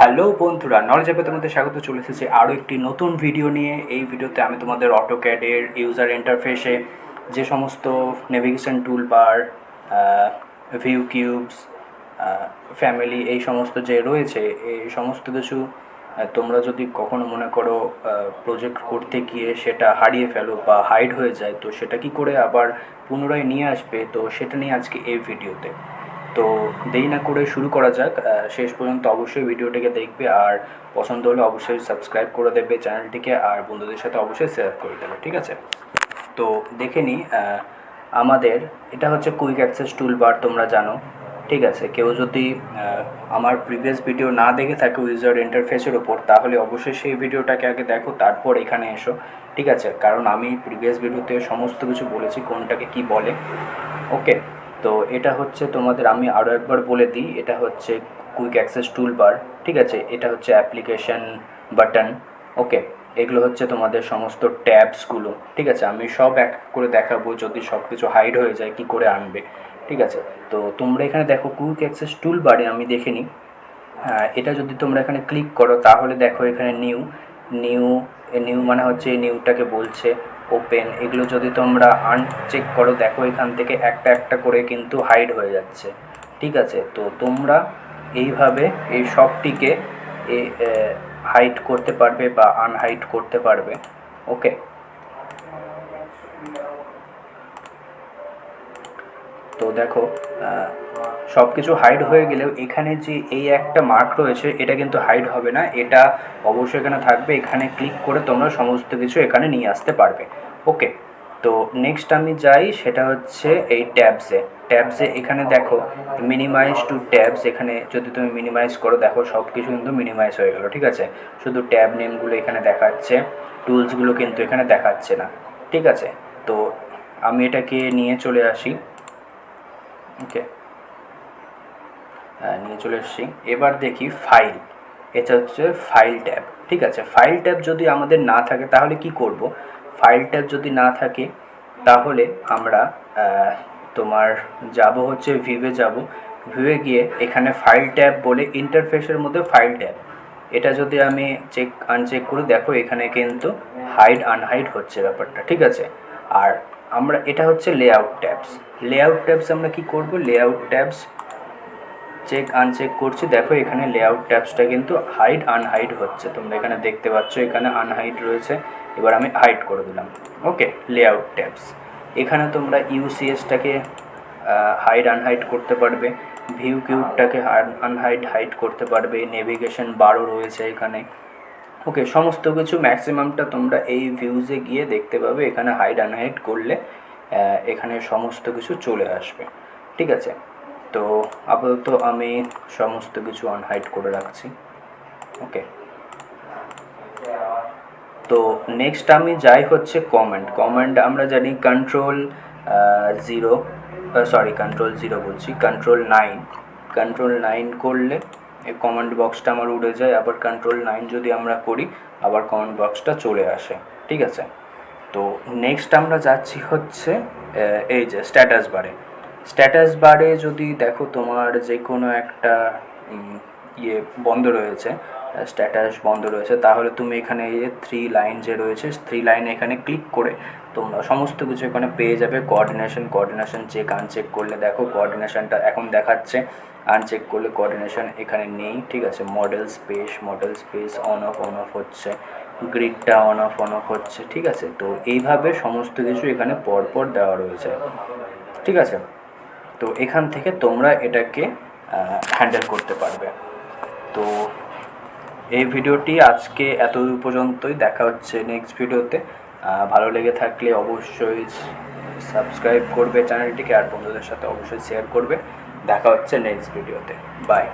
Hello বন্ধুরা, knowledge অ্যাপে তোমাদের স্বাগত। চলে এসেছে আরও একটি নতুন ভিডিও নিয়ে। এই ভিডিওতে আমি তোমাদের অটোক্যাডের ইউজার ইন্টারফেসে যে সমস্ত নেভিগেশন টুল বার, ভিউ কিউবস, ফ্যামিলি, এই সমস্ত যে রয়েছে, এই সমস্ত কিছু তোমরা যদি কখনো মনে করো প্রজেক্ট করতে গিয়ে সেটা হারিয়ে ফেলো বা হাইড হয়ে যায়, তো সেটা কি করে আবার পুনরায় নিয়ে আসবে, তো সেটা নিয়ে আজকে এই ভিডিওতে। তো দেরি না করে শুরু করা যাক। শেষ পর্যন্ত অবশ্যই ভিডিওটিকে দেখবে, আর পছন্দ হলে অবশ্যই সাবস্ক্রাইব করে দেবে চ্যানেলটিকে, আর বন্ধুদের সাথে অবশ্যই শেয়ার করে দেবে, ঠিক আছে? তো দেখে নিই। আমাদের এটা হচ্ছে কুইক অ্যাক্সেস টুলবার, তোমরা জানো, ঠিক আছে? কেউ যদি আমার প্রিভিয়াস ভিডিও না দেখে থাকে ইউজার ইন্টারফেসের ওপর, তাহলে অবশ্যই সেই ভিডিওটাকে আগে দেখো, তারপর এখানে এসো, ঠিক আছে? কারণ আমি প্রিভিয়াস ভিডিওতে সমস্ত কিছু বলেছি কোনটাকে কি বলে। ওকে, তো এটা হচ্ছে তোমাদের, আমি আরও একবার বলে দিই, এটা হচ্ছে কুইক অ্যাক্সেস টুলবার, ঠিক আছে? এটা হচ্ছে অ্যাপ্লিকেশন বাটন। ওকে, এগুলো হচ্ছে তোমাদের সমস্ত ট্যাবসগুলো, ঠিক আছে? আমি সব এক করে দেখাবো, যদি সব কিছু হাইড হয়ে যায় কী করে আনবে, ঠিক আছে? তো তোমরা এখানে দেখো কুইক অ্যাক্সেস টুলবারে, আমি দেখে নিই। এটা যদি তোমরা এখানে ক্লিক করো, তাহলে দেখো এখানে নিউ নিউ নিউ মানে হচ্ছে এই নিউটাকে বলছে ওপেন। এগুলো যদি তোমরা আনচেক করো, দেখো এখান থেকে একটা একটা করে কিন্তু হাইড হয়ে যাচ্ছে, ঠিক আছে? তো তোমরা এইভাবে এই সবটিকে হাইড করতে পারবে বা আনহাইড করতে পারবে। ওকে, তো দেখো সব কিছু হাইড হয়ে গেলেও এখানে যে এই একটা মার্ক রয়েছে, এটা কিন্তু হাইড হবে না, এটা অবশ্যই এখানে থাকবে। এখানে ক্লিক করে তোমরা সমস্ত কিছু এখানে নিয়ে আসতে পারবে। ওকে, তো নেক্সট আমি যাই, সেটা হচ্ছে এই ট্যাবসে এখানে দেখো মিনিমাইজ টু ট্যাবস। এখানে যদি তুমি মিনিমাইজ করো, দেখো সব কিছু কিন্তু মিনিমাইজ হয়ে গেলো, ঠিক আছে? শুধু ট্যাব নেমগুলো এখানে দেখাচ্ছে, টুলসগুলো কিন্তু এখানে দেখাচ্ছে না, ঠিক আছে? তো আমি এটাকে নিয়ে চলে আসি। ওকে, নিয়ে চলে এসেছি। এবার দেখি ফাইল, এটা হচ্ছে ফাইল ট্যাব, ঠিক আছে? ফাইল ট্যাব যদি আমাদের না থাকে তাহলে কি করব? ফাইল ট্যাব যদি না থাকে তাহলে আমরা তোমার যাব হচ্ছে ভিউয়ে, যাব ভিউয়ে গিয়ে এখানে ফাইল ট্যাব বলে ইন্টারফেসের মধ্যে ফাইল ট্যাব, এটা যদি আমি আনচেক করি, দেখো এখানে কিন্তু হাইড আনহাইড হচ্ছে ব্যাপারটা, ঠিক আছে? আর আমরা, এটা হচ্ছে লেআউট ট্যাবস আমরা কি করব? লেআউট ট্যাবস আনচেক করছি, দেখো এখানে লেআউট ট্যাবসটা কিন্তু হাইড আনহাইড হচ্ছে, তোমরা এখানে দেখতে পাচ্ছ এখানে আনহাইড রয়েছে। এবার আমি হাইড করে দিলাম। ওকে, লেআউট ট্যাবস, এখানে তোমরা ইউসিএসটাকে হাইড আনহাইড করতে পারবে, ভিউ কিউবটাকে হাইড করতে পারবে, নেভিগেশন বারও রয়েছে এখানে। ওকে, সমস্ত কিছু ম্যাক্সিমামটা তোমরা এই ভিউজে গিয়ে দেখতে পাবে, এখানে হাইড আনহাইড করলে এখানে সমস্ত কিছু চলে আসবে, ঠিক আছে? তো আপাতত আমি সমস্ত কিছু আনহাইড করে রাখছি। ওকে, তো নেক্সট আমি যাই হচ্ছে কমেন্ট আমরা জানি কন্ট্রোল জিরো বলছি, কন্ট্রোল 9 করলে এই কমেন্ট বক্সটা আমার উড়ে যায়, আবার কন্ট্রোল 9 যদি আমরা করি আবার কমেন্ট বক্সটা চলে আসে, ঠিক আছে? তো নেক্সট আমরা যাচ্ছি হচ্ছে এই যে স্ট্যাটাস বারে যদি দেখো তোমার যে কোনো একটা ইয়ে বন্ধ রয়েছে, স্ট্যাটাস বন্ধ রয়েছে, তাহলে তুমি এখানে এই যে 3 লাইন যে রয়েছে, 3 লাইন এখানে ক্লিক করে তোমরা সমস্ত কিছু এখানে পেয়ে যাবে। কোঅর্ডিনেশন চেক আনচেক করলে দেখো কোঅর্ডিনেশনটা এখন দেখাচ্ছে, আনচেক করলে কোঅর্ডিনেশন এখানে নেই, ঠিক আছে? মডেল স্পেস অন অফ হচ্ছে, গ্রিডটা অন অফ হচ্ছে, ঠিক আছে? তো এইভাবে সমস্ত কিছু এখানে পরপর দেওয়া রয়েছে, ঠিক আছে? তো এখান থেকে তোমরা এটাকে হ্যান্ডেল করতে পারবে। তো এই ভিডিওটি আজকে এত পর্যন্তই, দেখা হচ্ছে নেক্সট ভিডিওতে। ভালো লেগে থাকলে অবশ্যই সাবস্ক্রাইব করবে চ্যানেলটিকে, আর বন্ধুদের সাথে অবশ্যই শেয়ার করবে। দেখা হচ্ছে নেক্সট ভিডিওতে। বাই।